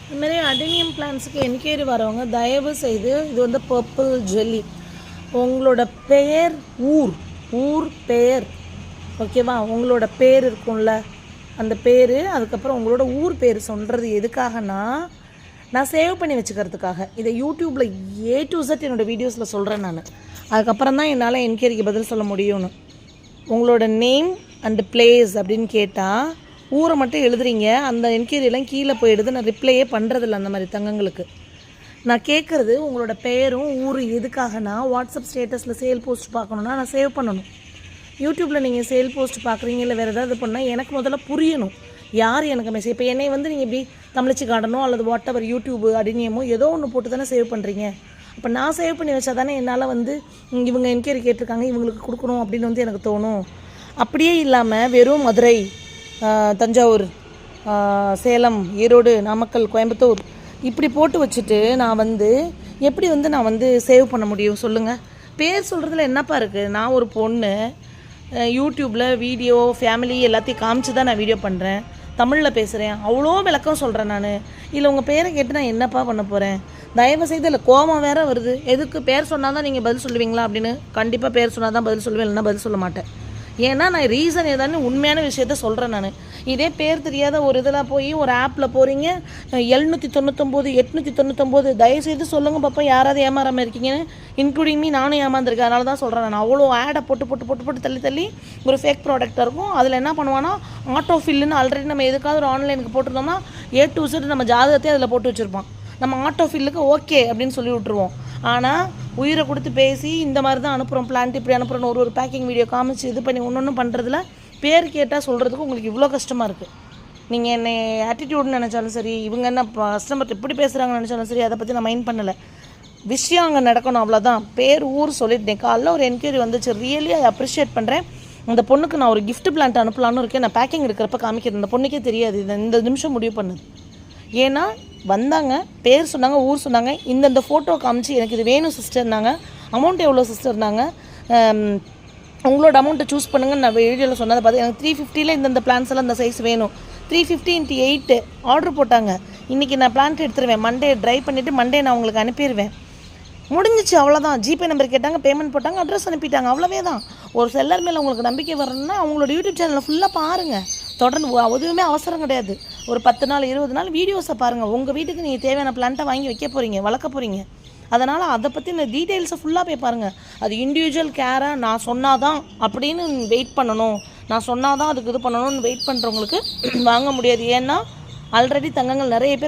இதுமாரி அடெனியம் பிளான்ஸுக்கு என்கொயரி வரவங்க தயவு செய்து இது வந்து பர்பிள் ஜெல்லி உங்களோட பெயர் ஊர் பெயர் ஓகேவா, உங்களோட பேர் இருக்கும்ல அந்த பேர், அதுக்கப்புறம் உங்களோட ஊர் பேர் சொல்கிறது எதுக்காகனா நான் சேவ் பண்ணி வச்சுக்கிறதுக்காக. இதை யூடியூப்பில் A to Z என்னோடய வீடியோஸில் சொல்கிறேன் நான். அதுக்கப்புறம் தான் என்னால் என்கொயரிக்கு பதில் சொல்ல முடியும்னு. உங்களோட நேம் அண்டு பிளேஸ் அப்படின்னு கேட்டால் ஊரை மட்டும் எழுதுறீங்க, அந்த என்கொயரியெல்லாம் கீழே போயிடுது. நான் ரிப்ளையே பண்ணுறதில்ல அந்த மாதிரி தங்கங்களுக்கு. நான் கேட்குறது உங்களோட பெயரும் ஊர் எதுக்காகனா வாட்ஸ்அப் ஸ்டேட்டஸில் சேல் போஸ்ட் பார்க்கணுன்னா நான் சேவ் பண்ணணும். யூடியூப்பில் நீங்கள் சேல் போஸ்ட் பார்க்குறீங்க இல்லை வேறு ஏதாவது பண்ணால் எனக்கு முதல்ல புரியணும் யார் எனக்கு மெசேஜ். இப்போ என்னை வந்து நீங்கள் எப்படி தமிழச்சி கார்டனோ அல்லது வாட் எவர் யூடியூபு அடினியமோ ஏதோ ஒன்று போட்டு தானே சேவ் பண்ணுறீங்க. அப்போ நான் சேவ் பண்ணி வச்சா தானே என்னால் வந்து இவங்க என்கொயரி கேட்டிருக்காங்க இவங்களுக்கு கொடுக்கணும் அப்படின்னு வந்து எனக்கு தோணும். அப்படியே இல்லாமல் வெறும் மதுரை, தஞ்சாவூர், சேலம், ஈரோடு, நாமக்கல், கோயம்புத்தூர் இப்படி போட்டு வச்சுட்டு நான் வந்து எப்படி வந்து நான் வந்து சேவ் பண்ண முடியும் சொல்லுங்கள். பேர் சொல்கிறதுல என்னப்பா இருக்குது? நான் ஒரு பொண்ணு யூடியூப்பில் வீடியோ ஃபேமிலி எல்லாத்தையும் காமிச்சு தான் நான் வீடியோ பண்ணுறேன், தமிழில் பேசுகிறேன், அவ்வளோ விளக்கம் சொல்கிறேன் நான். இல்லை உங்கள் பேரை கேட்டு நான் என்னப்பா பண்ண போகிறேன்? தயவுசெய்து இல்லை கோபம் வேறு வருது. எதுக்கு பேர் சொன்னால் தான் நீங்கள் பதில் சொல்லுவீங்களா அப்படின்னு. கண்டிப்பாக பேர் சொன்னால் தான் பதில் சொல்லுவேன், இல்லைன்னா பதில் சொல்ல மாட்டேன். ஏன்னா நான் ரீசன் ஏதானு உண்மையான விஷயத்த சொல்கிறேன் நான். இதே பேர் தெரியாத ஒரு இதில் போய் ஒரு ஆப்பில் போகிறீங்க 799 899 தயவுசெய்து சொல்லுங்கள் பாப்பா யாராவது ஏமாறாமல் இருக்கீங்கன்னு. இன்க்ளூடிங் மீ நானும் ஏமாந்துருக்கேன். அதனால தான் சொல்கிறேன் நான். அவ்வளோ ஆடை போட்டு தள்ளி ஒரு ஃபேக் ப்ராடக்டாக இருக்கும். அதில் என்ன பண்ணுவான்னா ஆட்டோ ஃபில்லுன்னு ஆல்ரெடி நம்ம எதுக்காவது ஒரு ஆன்லைனுக்கு போட்டிருந்தோம்னா A to Z நம்ம ஜாதகத்தையே அதில் போட்டு வச்சுருப்போம். நம்ம ஆட்டோ ஃபில்லுக்கு ஓகே அப்படின்னு சொல்லி விட்ருவோம். ஆனால் உயிரை கொடுத்து பேசி இந்த மாதிரி தான் அனுப்புகிறோம், பிளான்ட் இப்படி அனுப்புகிறோன்னு ஒரு பேக்கிங் வீடியோ காமிச்சு இது பண்ணி ஒன்று பண்ணுறதுல பேர் கேட்டால் சொல்கிறதுக்கு உங்களுக்கு இவ்வளோ கஷ்டமாக இருக்குது. நீங்கள் என்னை ஆட்டிடியூட்னு நினச்சாலும் சரி, இவங்க என்ன கஸ்டமர் எப்படி பேசுகிறாங்கன்னு நினச்சாலும் சரி, அதை பற்றி நான் மைண்ட் பண்ணலை. விஷயம் அங்கே நடக்கணும், அவ்வளோதான். பேர் ஊர் சொல்லிட்டேன். காலைல ஒரு என்கொயரி வந்துச்சு, ரியலி ஐ அப்ரிஷியேட் பண்ணுறேன். அந்த பொண்ணுக்கு நான் ஒரு கிஃப்ட் பிளான்ட் அனுப்பலான்னு இருக்கேன். நான் பேக்கிங் இருக்கிறப்ப காமிக்கிறேன். அந்த பொண்ணுக்கே தெரியாது, இந்த நிமிஷம் முடிவு பண்ணுது. ஏன்னா வந்தாங்க, பேர் சொன்னாங்க, ஊர் சொன்னாங்க, இந்த ஃபோட்டோ காமிச்சு எனக்கு இது வேணும் சிஸ்டர்னாங்க. அமௌண்ட் எவ்வளோ சிஸ்டர்னாங்க, உங்களோட அமௌண்ட்டை சூஸ் பண்ணுங்கன்னு நான் வீடியோவில் சொன்னதை பார்த்து எனக்கு 350 இந்த பிளான்ஸ் எல்லாம் இந்த சைஸ் வேணும். 350 × 8 ஆர்டர் போட்டாங்க. இன்றைக்கி நான் பிளான்ட் எடுத்துருவேன், மண்டே ட்ரை பண்ணிவிட்டு மண்டே நான் உங்களுக்கு அனுப்பிடுவேன். முடிஞ்சிச்சு, அவ்வளோதான். ஜிபே நம்பர் கேட்டாங்க, பேமெண்ட் போட்டாங்க, அட்ரஸ் அனுப்பிட்டாங்க, அவ்வளோவே தான். ஒரு செல்லர் மேலே உங்களுக்கு நம்பிக்கை வரணும்னா அவங்களோட யூடியூப் சேனலில் ஃபுல்லாக பாருங்கள். தொடர்ந்து எதுவுமே அவசரம் கிடையாது. ஒரு 10 நாள் 20 நாள் வீடியோஸை பாருங்கள். உங்கள் வீட்டுக்கு நீங்கள் தேவையான பிளான்ட்டை வாங்கி வைக்க போகிறீங்க, வளர்க்க போகிறீங்க. அதனால் அதை பற்றி இந்த டீட்டெயில்ஸை ஃபுல்லாக போய் பாருங்கள். அது இண்டிவிஜுவல் கேராக நான் சொன்னாதான் அப்படின்னு வெயிட் பண்ணணும், நான் சொன்னாதான் அதுக்கு இது பண்ணணும்னு வெயிட் பண்ணுறவங்களுக்கு வாங்க முடியாது. ஏன்னா ஆல்ரெடி தங்கங்கள் நிறைய பேர்